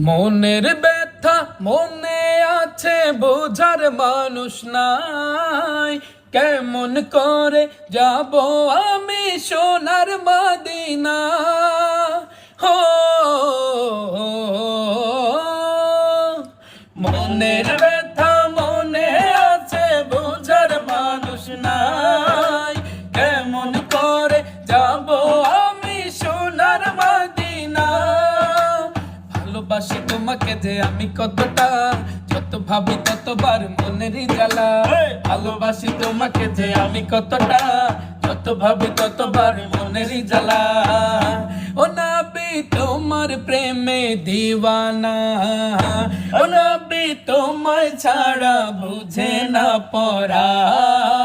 মনের ব্যথা মনে আছে, বোঝার মানুষ নাই। কেমন করে যাব আমি সোনার মদিনা? হো মনের ব্যথা মনে আছে, বোঝার মানুষ নাই। কেমন করে যাব আমি সোনার মদিনা? ভালোবাসি তোমাকে যে আমি কতটা, যত ভাবি ততবার মনেরই জ্বালা। ভালোবাসি তোমাকে যে আমি কতটা, যত ভাবি ততবার মনেরই জ্বালা। ও নবী তোমার প্রেমে দিওয়ানা, ও নবী তোমায় ছাড়া বুঝে না পরাণ।